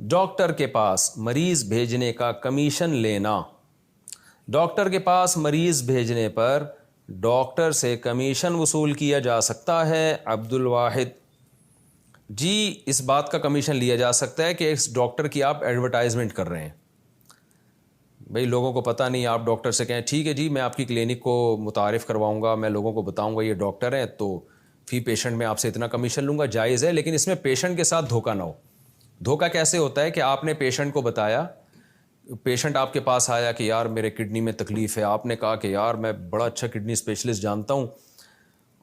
Doctor کے پاس مریض بھیجنے کا کمیشن لینا. ڈاکٹر کے پاس مریض بھیجنے پر ڈاکٹر سے کمیشن وصول کیا جا سکتا ہے. عبد الواحد: جی اس بات کا کمیشن لیا جا سکتا ہے کہ اس ڈاکٹر کی آپ ایڈورٹائزمنٹ کر رہے ہیں. بھئی لوگوں کو پتہ نہیں, آپ ڈاکٹر سے کہیں ٹھیک ہے جی میں آپ کی کلینک کو متعارف کرواؤں گا, میں لوگوں کو بتاؤں گا یہ ڈاکٹر ہیں, تو فی پیشنٹ میں آپ سے اتنا کمیشن لوں گا, جائز ہے. لیکن اس میں پیشنٹ کے ساتھ دھوکہ نہ ہو. دھوکہ کیسے ہوتا ہے کہ آپ نے پیشنٹ کو بتایا, پیشنٹ آپ کے پاس آیا کہ یار میرے کڈنی میں تکلیف ہے, آپ نے کہا کہ یار میں بڑا اچھا کڈنی اسپیشلسٹ جانتا ہوں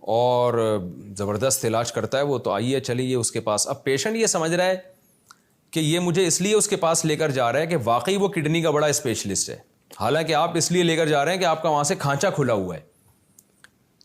اور زبردست علاج کرتا ہے وہ, تو آئیے چلیے اس کے پاس. اب پیشنٹ یہ سمجھ رہا ہے کہ یہ مجھے اس لیے اس کے پاس لے کر جا رہا ہے کہ واقعی وہ کڈنی کا بڑا اسپیشلسٹ ہے, حالانکہ آپ اس لیے لے کر جا رہے ہیں کہ آپ کا وہاں سے کھانچا کھلا ہوا ہے,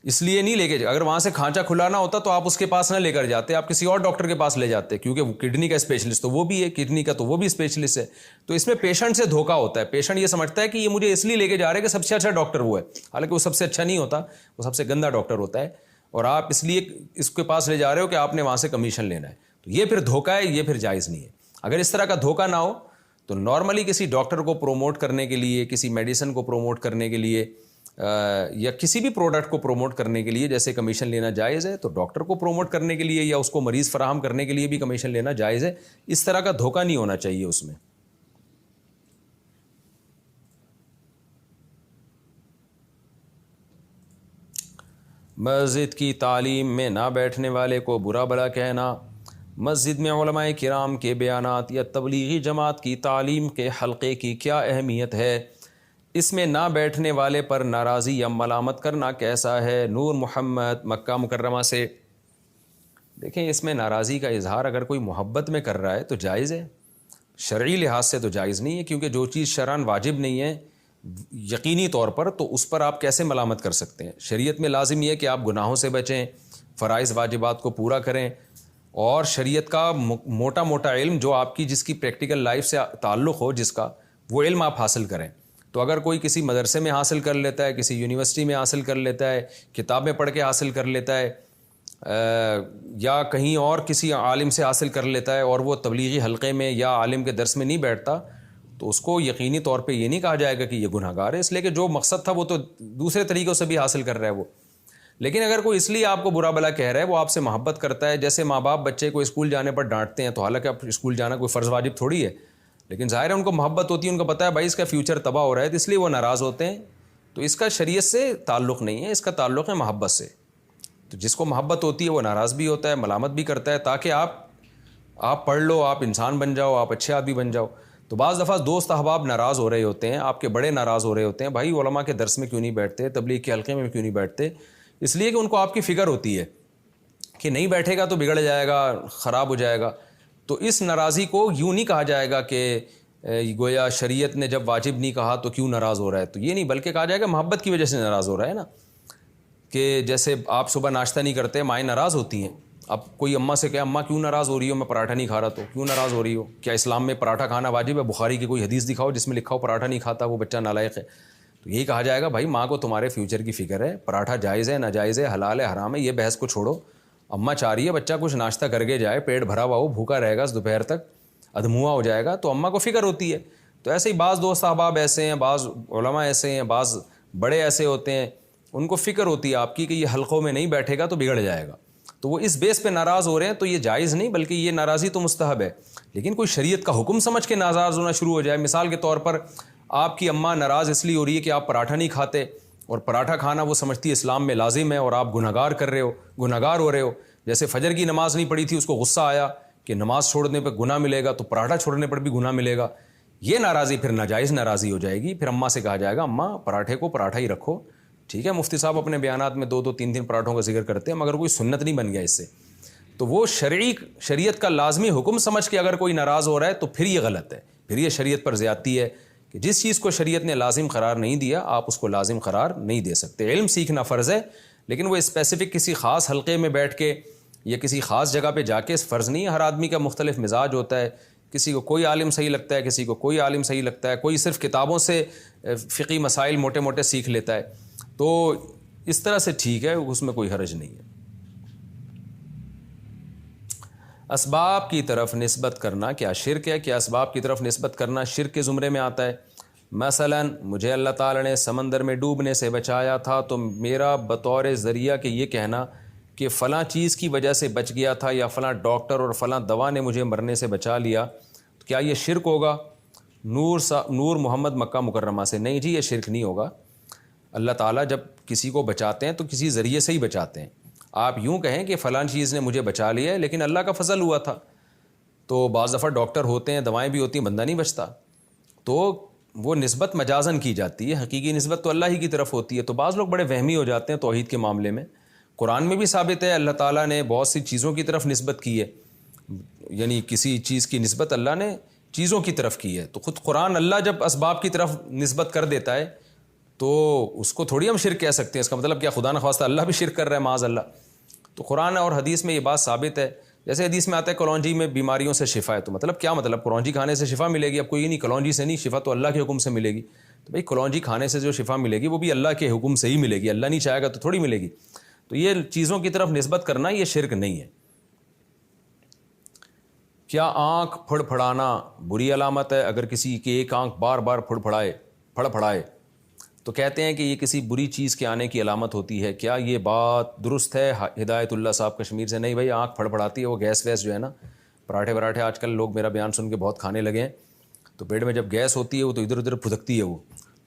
اس لیے نہیں لے کے. اگر وہاں سے کھانچا کھلا نہ ہوتا تو آپ اس کے پاس نہ لے کر جاتے, آپ کسی اور ڈاکٹر کے پاس لے جاتے, کیونکہ وہ کڈنی کا اسپیشلسٹ تو وہ بھی ہے, کڈنی کا تو وہ بھی اسپیشلسٹ ہے. تو اس میں پیشنٹ سے دھوکہ ہوتا ہے. پیشنٹ یہ سمجھتا ہے کہ یہ مجھے اس لیے لے کے جا رہے ہیں کہ سب سے اچھا ڈاکٹر وہ ہے, حالانکہ وہ سب سے اچھا نہیں ہوتا, وہ سب سے گندا ڈاکٹر ہوتا ہے, اور آپ اس لیے اس کے پاس لے جا رہے ہو کہ آپ نے وہاں سے کمیشن لینا ہے. تو یہ پھر دھوکہ ہے, یہ پھر جائز نہیں ہے. اگر اس طرح کا دھوکہ نہ ہو تو نارملی کسی ڈاکٹر کو پروموٹ کرنے کے لیے, کسی میڈیسن کو پروموٹ کرنے کے لیے, یا کسی بھی پروڈکٹ کو پروموٹ کرنے کے لیے جیسے کمیشن لینا جائز ہے, تو ڈاکٹر کو پروموٹ کرنے کے لیے یا اس کو مریض فراہم کرنے کے لیے بھی کمیشن لینا جائز ہے. اس طرح کا دھوکہ نہیں ہونا چاہیے اس میں. مسجد کی تعلیم میں نہ بیٹھنے والے کو برا بھلا کہنا. مسجد میں علماء کرام کے بیانات یا تبلیغی جماعت کی تعلیم کے حلقے کی کیا اہمیت ہے؟ اس میں نہ بیٹھنے والے پر ناراضی یا ملامت کرنا کیسا ہے؟ نور محمد مکہ مکرمہ سے. دیکھیں اس میں ناراضی کا اظہار اگر کوئی محبت میں کر رہا ہے تو جائز ہے, شرعی لحاظ سے تو جائز نہیں ہے, کیونکہ جو چیز شرعاً واجب نہیں ہے یقینی طور پر, تو اس پر آپ کیسے ملامت کر سکتے ہیں؟ شریعت میں لازم یہ ہے کہ آپ گناہوں سے بچیں, فرائض واجبات کو پورا کریں, اور شریعت کا موٹا موٹا علم جو آپ کی جس کی پریکٹیکل لائف سے تعلق ہو, جس کا وہ علم آپ حاصل کریں. تو اگر کوئی کسی مدرسے میں حاصل کر لیتا ہے, کسی یونیورسٹی میں حاصل کر لیتا ہے, کتابیں پڑھ کے حاصل کر لیتا ہے, یا کہیں اور کسی عالم سے حاصل کر لیتا ہے, اور وہ تبلیغی حلقے میں یا عالم کے درس میں نہیں بیٹھتا, تو اس کو یقینی طور پہ یہ نہیں کہا جائے گا کہ یہ گناہ گار ہے, اس لیے کہ جو مقصد تھا وہ تو دوسرے طریقوں سے بھی حاصل کر رہا ہے وہ. لیکن اگر کوئی اس لیے آپ کو برا بھلا کہہ رہا ہے, وہ آپ سے محبت کرتا ہے, جیسے ماں باپ بچے کو اسکول جانے پر ڈانٹتے ہیں, تو حالانکہ اب اسکول جانا کوئی فرض واجب تھوڑی ہے, لیکن ظاہر ہے ان کو محبت ہوتی ہے, ان کو پتہ ہے بھائی اس کا فیوچر تباہ ہو رہا ہے, تو اس لیے وہ ناراض ہوتے ہیں. تو اس کا شریعت سے تعلق نہیں ہے, اس کا تعلق ہے محبت سے. تو جس کو محبت ہوتی ہے وہ ناراض بھی ہوتا ہے, ملامت بھی کرتا ہے, تاکہ آپ پڑھ لو, آپ انسان بن جاؤ, آپ اچھے آدمی بن جاؤ. تو بعض دفعہ دوست احباب ناراض ہو رہے ہوتے ہیں, آپ کے بڑے ناراض ہو رہے ہوتے ہیں, بھائی علماء کے درس میں کیوں نہیں بیٹھتے, تبلیغ کے حلقے میں کیوں نہیں بیٹھتے؟ اس لیے کہ ان کو آپ کی فکر ہوتی ہے کہ نہیں بیٹھے گا تو بگڑ جائے گا, خراب ہو جائے گا. تو اس ناراضی کو یوں نہیں کہا جائے گا کہ گویا شریعت نے جب واجب نہیں کہا تو کیوں ناراض ہو رہا ہے, تو یہ نہیں, بلکہ کہا جائے گا محبت کی وجہ سے ناراض ہو رہا ہے نا. کہ جیسے آپ صبح ناشتہ نہیں کرتے, مائیں ناراض ہوتی ہیں. اب کوئی اماں سے کہے اماں کیوں ناراض ہو رہی ہو, میں پراٹھا نہیں کھا رہا, تو کیوں ناراض ہو رہی ہو, کیا اسلام میں پراٹھا کھانا واجب ہے؟ بخاری کی کوئی حدیث دکھاؤ جس میں لکھا ہو پراٹھا نہیں کھاتا وہ بچہ نالائق ہے. تو یہی کہا جائے گا بھائی ماں کو تمہارے فیوچر کی فکر ہے, پراٹھا جائز ہے ناجائز ہے, حلال ہے حرام ہے, یہ بحث کو چھوڑو. اماں چاہ رہی ہے بچہ کچھ ناشتہ کر کے جائے, پیٹ بھرا ہوا ہو, بھوکا رہے گا دوپہر تک, ادھموا ہو جائے گا, تو اماں کو فکر ہوتی ہے. تو ایسے ہی بعض دوست احباب ایسے ہیں, بعض علماء ایسے ہیں, بعض بڑے ایسے ہوتے ہیں, ان کو فکر ہوتی ہے آپ کی کہ یہ حلقوں میں نہیں بیٹھے گا تو بگڑ جائے گا, تو وہ اس بیس پہ ناراض ہو رہے ہیں. تو یہ جائز نہیں, بلکہ یہ ناراضی تو مستحب ہے. لیکن کوئی شریعت کا حکم سمجھ کے ناراض ہونا شروع ہو جائے, مثال کے طور پر آپ کی اماں ناراض اس لیے ہو رہی ہے کہ آپ پراٹھا نہیں کھاتے, اور پراٹھا کھانا وہ سمجھتی ہے اسلام میں لازم ہے, اور آپ گنہگار ہو رہے ہو. جیسے فجر کی نماز نہیں پڑھی تھی, اس کو غصہ آیا کہ نماز چھوڑنے پہ گناہ ملے گا, تو پراٹھا چھوڑنے پر بھی گناہ ملے گا. یہ ناراضی پھر ناجائز ناراضی ہو جائے گی. پھر اماں سے کہا جائے گا اماں پراٹھے کو پراٹھا ہی رکھو, ٹھیک ہے. مفتی صاحب اپنے بیانات میں 2-3 پراٹھوں کا ذکر کرتے ہیں, مگر کوئی سنت نہیں بن گیا اس سے. تو وہ شریعت کا لازمی حکم سمجھ کے اگر کوئی ناراض ہو رہا ہے تو پھر یہ غلط ہے, پھر یہ شریعت پر زیادتی ہے کہ جس چیز کو شریعت نے لازم قرار نہیں دیا آپ اس کو لازم قرار نہیں دے سکتے. علم سیکھنا فرض ہے, لیکن وہ اسپیسیفک کسی خاص حلقے میں بیٹھ کے یا کسی خاص جگہ پہ جا کے فرض نہیں ہے. ہر آدمی کا مختلف مزاج ہوتا ہے, کسی کو کوئی عالم صحیح لگتا ہے, کسی کو کوئی عالم صحیح لگتا ہے, کوئی صرف کتابوں سے فقہی مسائل موٹے موٹے سیکھ لیتا ہے. تو اس طرح سے ٹھیک ہے, اس میں کوئی حرج نہیں ہے. اسباب کی طرف نسبت کرنا کیا شرک ہے؟ کیا اسباب کی طرف نسبت کرنا شرک کے زمرے میں آتا ہے؟ مثلا مجھے اللہ تعالیٰ نے سمندر میں ڈوبنے سے بچایا تھا، تو میرا بطور ذریعہ کہ یہ کہنا کہ فلاں چیز کی وجہ سے بچ گیا تھا، یا فلاں ڈاکٹر اور فلاں دوا نے مجھے مرنے سے بچا لیا، تو کیا یہ شرک ہوگا؟ نور محمد مکہ مکرمہ سے، نہیں جی، یہ شرک نہیں ہوگا۔ اللہ تعالیٰ جب کسی کو بچاتے ہیں تو کسی ذریعے سے ہی بچاتے ہیں۔ آپ یوں کہیں کہ فلاں چیز نے مجھے بچا لیا ہے، لیکن اللہ کا فضل ہوا تھا۔ تو بعض دفعہ ڈاکٹر ہوتے ہیں، دوائیں بھی ہوتی ہیں، بندہ نہیں بچتا، تو وہ نسبت مجازن کی جاتی ہے، حقیقی نسبت تو اللہ ہی کی طرف ہوتی ہے۔ تو بعض لوگ بڑے وہمی ہو جاتے ہیں توحید کے معاملے میں۔ قرآن میں بھی ثابت ہے، اللہ تعالیٰ نے بہت سی چیزوں کی طرف نسبت کی ہے، یعنی کسی چیز کی نسبت اللہ نے چیزوں کی طرف کی ہے۔ تو خود قرآن اللہ جب اسباب کی طرف نسبت کر دیتا ہے تو اس کو تھوڑی ہم شرک کہہ سکتے ہیں۔ اس کا مطلب کیا خدا نخواستہ اللہ بھی شرک کر رہا ہے؟ معاذ اللہ۔ تو قرآن اور حدیث میں یہ بات ثابت ہے۔ جیسے حدیث میں آتا ہے کلونجی میں بیماریوں سے شفا ہے، تو مطلب کیا مطلب کلونجی کھانے سے شفا ملے گی؟ اب کوئی نہیں، کلونجی سے نہیں، شفا تو اللہ کے حکم سے ملے گی۔ تو بھئی کلونجی کھانے سے جو شفا ملے گی وہ بھی اللہ کے حکم سے ہی ملے گی، اللہ نہیں چاہے گا تو تھوڑی ملے گی۔ تو یہ چیزوں کی طرف نسبت کرنا یہ شرک نہیں ہے۔ کیا آنکھ پھڑ پھڑانا بری علامت ہے؟ اگر کسی کی ایک آنکھ بار بار پھڑ پھڑائے تو کہتے ہیں کہ یہ کسی بری چیز کے آنے کی علامت ہوتی ہے۔ کیا یہ بات درست ہے؟ ہدایت اللہ صاحب کشمیر سے۔ نہیں بھائی، آنکھ پھڑ پھڑاتی ہے وہ گیس ویس جو ہے نا، پراٹھے آج کل لوگ میرا بیان سن کے بہت کھانے لگے ہیں، تو پیٹ میں جب گیس ہوتی ہے وہ تو ادھر ادھر پھدکتی ہے، وہ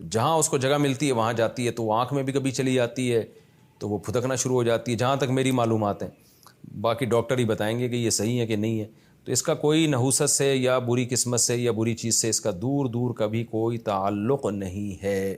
جہاں اس کو جگہ ملتی ہے وہاں جاتی ہے، تو وہ آنکھ میں بھی کبھی چلی جاتی ہے تو وہ پھدکنا شروع ہو جاتی ہے، جہاں تک میری معلومات ہیں۔ باقی ڈاکٹر ہی بتائیں گے کہ یہ صحیح ہے کہ نہیں ہے۔ تو اس کا کوئی نحوست سے یا بری قسمت سے یا بری چیز سے اس کا دور کا بھی کوئی تعلق نہیں ہے۔